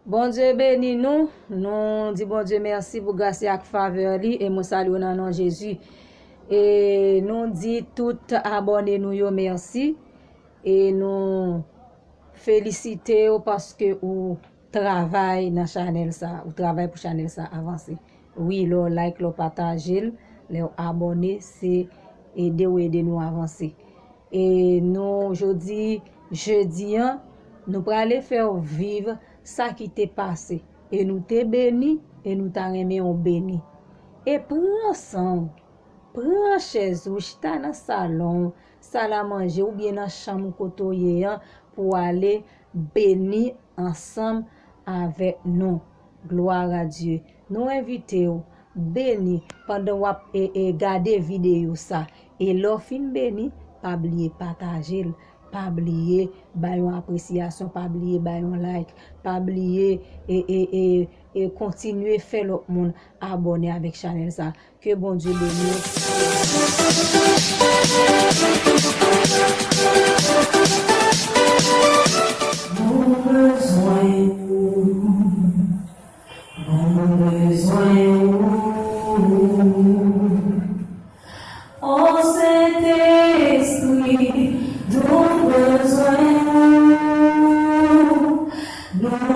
Bon Dieu béni nous. Nous disons bon Dieu merci pour grâce et faveur li et nous saluons dans le nom de Jésus. Et nous disons tout abonnés nous yo merci et nous féliciter parce que vous travaillez dans channel ça, vous travaillez pour channel ça avancer. Oui, le like, le partager, les abonnés c'est aider nous avancer. Et nous aujourd'hui jeudi nous pour aller faire vivre ça qui t'est passé et nous t'es béni et nous t'a remis on béni. Et prends ensemble, prends chaise ou chita dans salon, salle à manger ou bien dans chambre côtoyer pour aller bénir ensemble avec nous. Gloire à Dieu. Nous invitons béni pendant et garder vidéo ça et l'offre béni pas oublier partager, pas oublier bayon appréciation, pas oublier bayon like, pas oublier et continuer faire l'autre monde abonner avec channel ça. Que bon Dieu bénisse. Oh Saint-Esprit, nous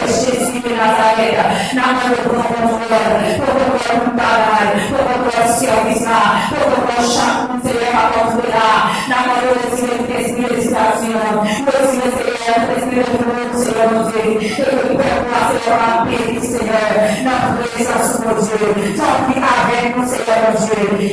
de Jésus de Nazareth. N'a pas de grand contrôle. Pour que vous bagaille. Pour que vous service là. Pour que vous chaque Seigneur à contre là. N'a pas de esprit de citation. Aussi le Seigneur, l'esprit de tout Seigneur mon Dieu. Et que le Père pour Seigneur en paix, Seigneur. Notre présence, mon Dieu. Tant pis avec nous, Seigneur mon Dieu. Et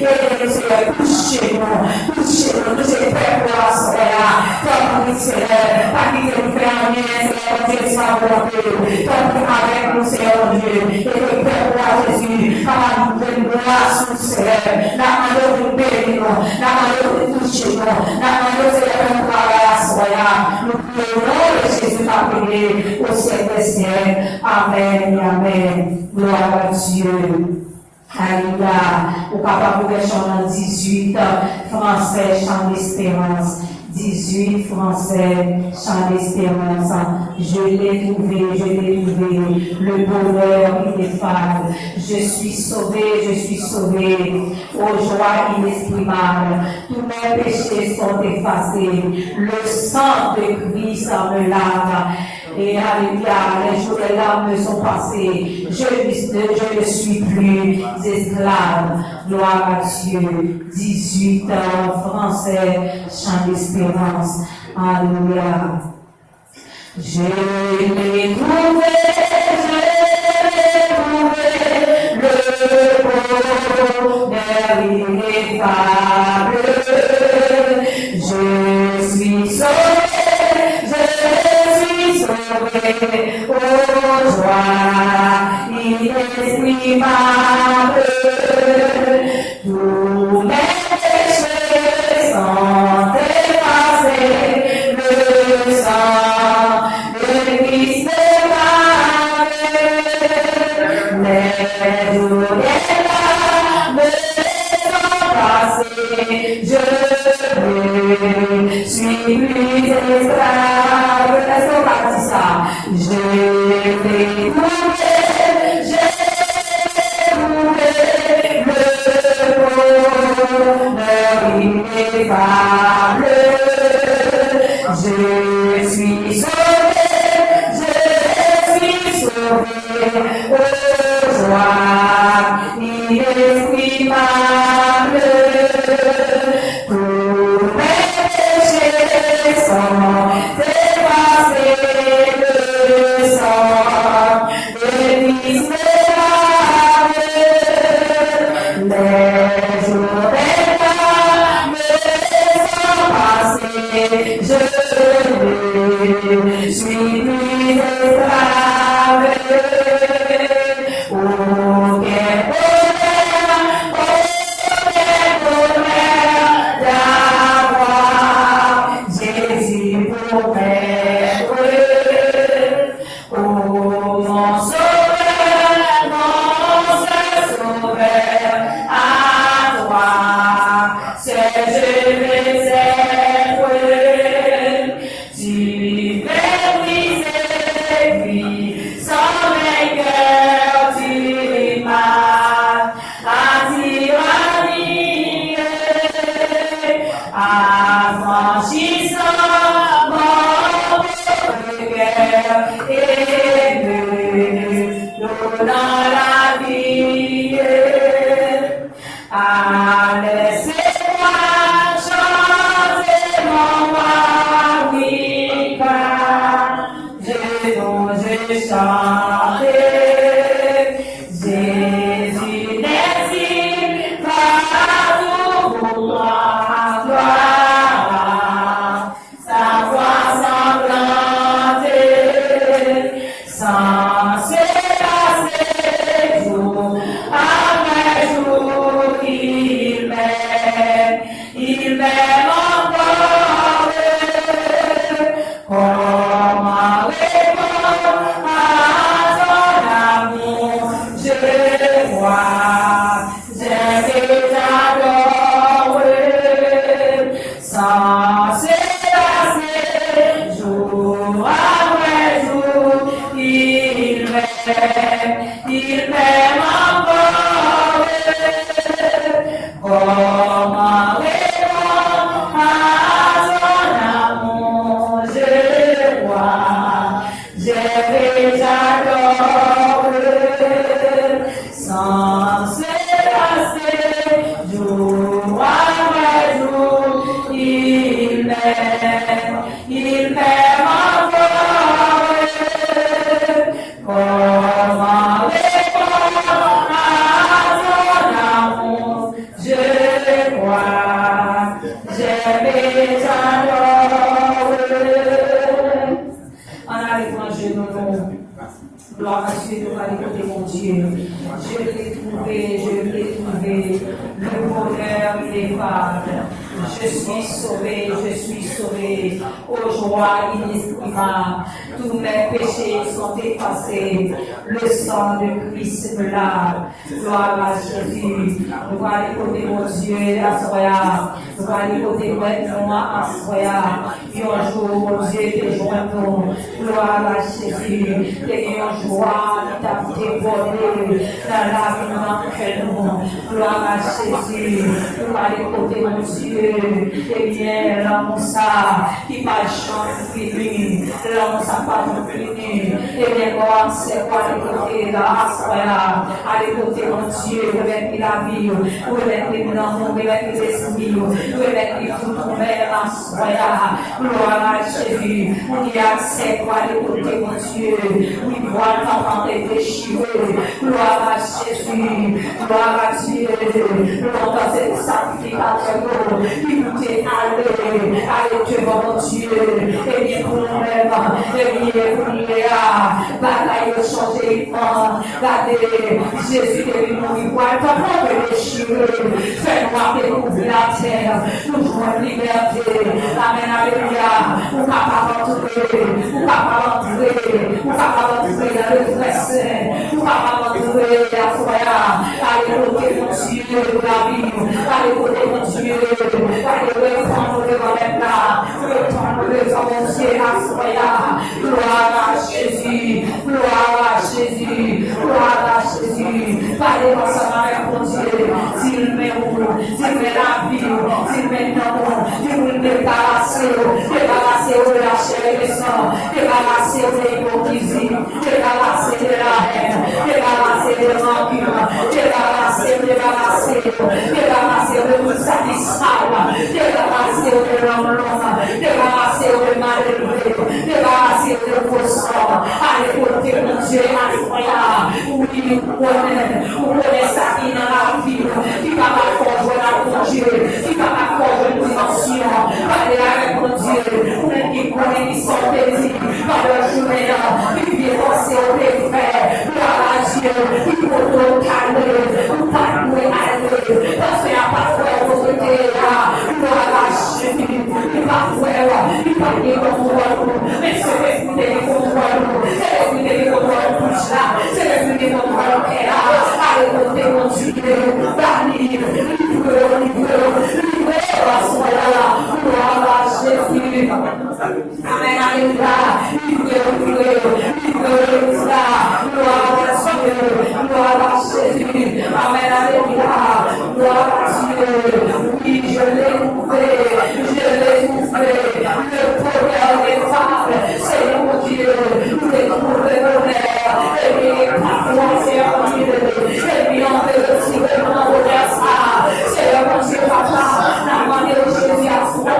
Seigneur, touchez-nous. Touchez-nous. Nous sommes prêts pour la soirée là. Tant pis, Seigneur. Pas qu'il nous fait en lien, Seigneur mon Dieu, sans volonté. Tant pis avec nous, Seigneur mon Dieu. Et que le Père pour Jésus. Par la nouvelle grâce, Seigneur. La main de bénir. La main de toucher. La main de Seigneur pour la soirée. Nous prions de Jésus par prier au siècle des siècles. Amen et amen. Gloire à Dieu. Alléluia. Au papa pour chant 18, français, chant d'espérance. 18 français, chant d'espérance. Je l'ai trouvé, le bonheur ineffable. Je suis sauvé, aux joies inexprimables. Tous mes péchés sont effacés. Le sang de Christ me lave. Et alléluia, les jours des larmes sont passés. Je ne suis plus esclave. Gloire à Dieu. 18 français, chant d'espérance. Alléluia. Je l'ai trouvé, le bonheur ineffable. Je suis sauvé, aux joies inexprimables. Tous mes péchés sont effacés, le sang de Christ m'a lavé. Les jours et larmes sont passés, je suis plus esclave. Laisse-moi partir ça. Je l'ai trouvé, le bonheur ineffable. Je suis sauvé, aux joies inexprimables. Tous mes péchés sont effacés, le sang de Christ me lave. Les jours des larmes sont passés, je suis plus esclave. Oh, quel bonheur d'avoir Jésus pour maître. Oh, mon sauveur, à toi, c'est je vais être. Tu fais briser lui, sans vainqueur, tu m'as attiré, affranchissant mon cœur et me donnant la vie. Laissez-moi chanter mon mari, car je chanter. Jésus n'est-il pas tout pour moi, gloire, sa voix sanglante, sans se lasser, jour après jour, il m'aime encore. Comment répondre à ton amour, je vois, j'aime t'adorer, sans se lasser, jour après jour, il m'aime encore. Comment répondre à ton amour, je vois, j'ai déjà Comment répondre à ton amour, je crois, j'aime j'adore. En arrivant, je nous gloire à Dieu, nous allons écouter mon Dieu. Je l'ai trouvé, le bonheur, il est pas. Je suis sauvé, aux joies inexprimables. Tous mes péchés sont effacés. Le sang de Christ me lave. Gloire à Jésus. Nous allons écouter mon Dieu à soya. Nous allons écouter maintenant à soya. Et un jour, mon Dieu, te joindrons. Gloire à Jésus. Et un joie, t'a débordé dans la vie dans nous. Gloire à Jésus. Nous allons écouter mon Dieu. Eh bien, l'amour ça, qui pas chance fini, l'amour ça pas fini. Eh bien, moi, c'est quoi l'écouter là, à l'écouter mon Dieu, remettre la vie, remettre l'amour, remettre l'esprit, remettre tout ton mère, gloire à Jésus. On y a c'est quoi l'écouter mon Dieu, oui, voir t'entendre déchirer, gloire à Jésus, gloire à Dieu, longtemps c'est sacrificateur. Qui vous est allez Dieu mon Dieu, et bien pour nous-mêmes, et bien pour nous, bataille de changer, regardez, Jésus est venu nous voir, comment de déchirer, fais-nous découvrir la terre, nous jouons liberté, amen, alléluia, nous ne pouvons pas entrer dans le vrai saint, nous ne pouvons pas entrer à soya, allez côté mon Dieu, la vie, allez côté mon Dieu, retourne devant les plats, retourne devant mon Dieu, à soya, gloire à Jésus, gloire à Jésus, gloire à Jésus, parlez ensemble avec mon Dieu, s'il met où, s'il met la vie, s'il met non, il vous débarrasser de la chair et du sang, débarrasser de l'hypocrisie, débarrasser de la haine, débarrasser de rancune, débarrasser de tout satisfaire, débarrasser de l'homme, débarrasser de malheureux, débarrasser de vos sorts, allez côté mon Dieu, oui, vous connaissez ça qui dans la vie, qui va m'accorder la mon Dieu, qui va m'accorder une dimension, allez avec mon Dieu, pour qui connaît qui sont petits, par le journée, qui vient penser au défait, gloire à Dieu, qui peut tout calmer, ou pas nous aller, parce qu'il n'y a pas de autorité là, gloire à Jésus, il va faire, il va dire contre nous, mais c'est l'esprit de contre nous, c'est l'esprit de contre nous, c'est l'esprit de contre nous, allez côté mon Dieu, banni, livre, à ce moment-là, gloire à Jésus, amen, alléluia, gloire à Jésus, amen, alléluia, gloire à Dieu, oui, je l'ai trouvé, le bonheur des femmes, c'est mon Dieu, nous les trouver bonheur, et bien, parfois c'est un Dieu, et bien, on peut retirer mon bonheur, ça, c'est mon Dieu, papa, la demandé au Jésus à soi,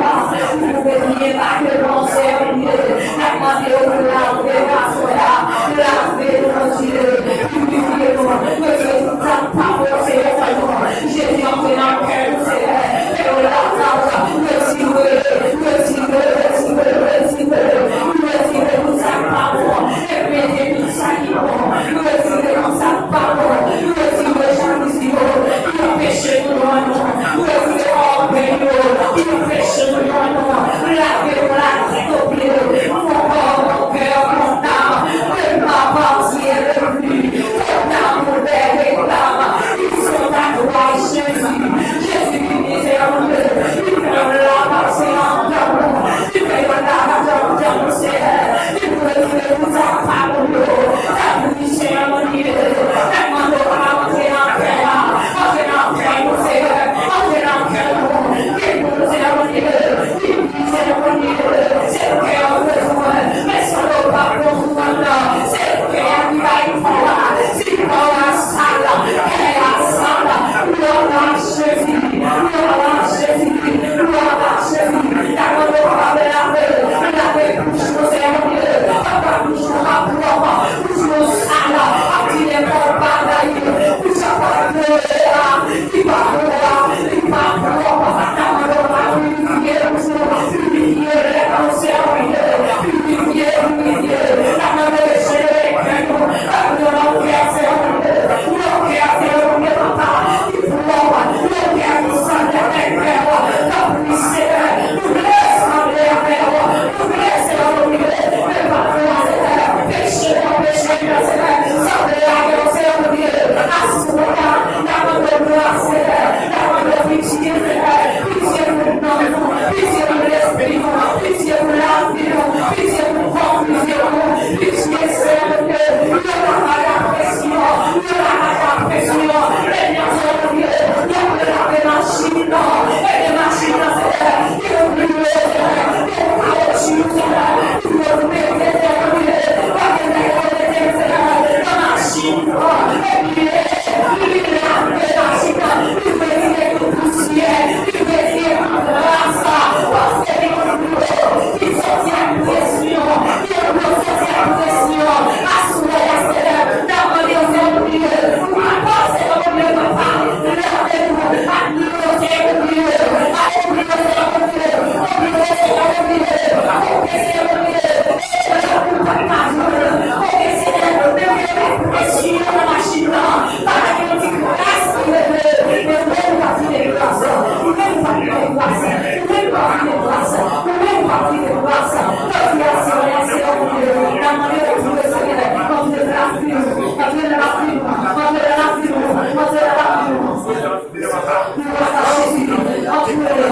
vous pouvez venir là que l'on s'est venu, la demandé au laver à soi, laver mon Dieu, purifiez-nous, monsieur, ta parole, c'est le Jésus entré dans le cœur, c'est le retirez tout sa parole, répétez tout ça qui bon, retirez tout sa parole, retirez jalousie, il péché nous non, retirez orgueil, il péché nous non, lavez la tête au pied, mon corps, mon cœur, mon âme, que ma partie est revenue, ton âme, mon père réclame, ils sont à toi, Jésus, Jésus qui misérieux, il fait la partie en dehors, il fait la partie en dehors, il peut retirer tout sa parole, ta bouche est en lieu, tellement de rentrer en terre, entrer en terre, mon Seigneur, entrer en terre, que nous c'est en lieu, qui c'est en lieu, c'est le cœur besoin, mais sans le pardon, c'est le cœur qui va y voir, c'est dans la salle, et la salle, gloire à Jésus, gloire à Jésus, gloire à Jésus, la gloire de la paix, couche, mon Seigneur, papa, couche, mon rapport, couche, mon retire la machine là. Para que não fique grâce pour le Dieu. Mais même pas plus de grâce. Même pas plus de grâce. Même pas plus de grâce. Même pas plus de grâce. Notre grâce, c'est la manière de trouver ce qu'elle est. On fait la firme. On fait la firme. On fait la firme. On fait la firme. Nous passons Jésus. On fait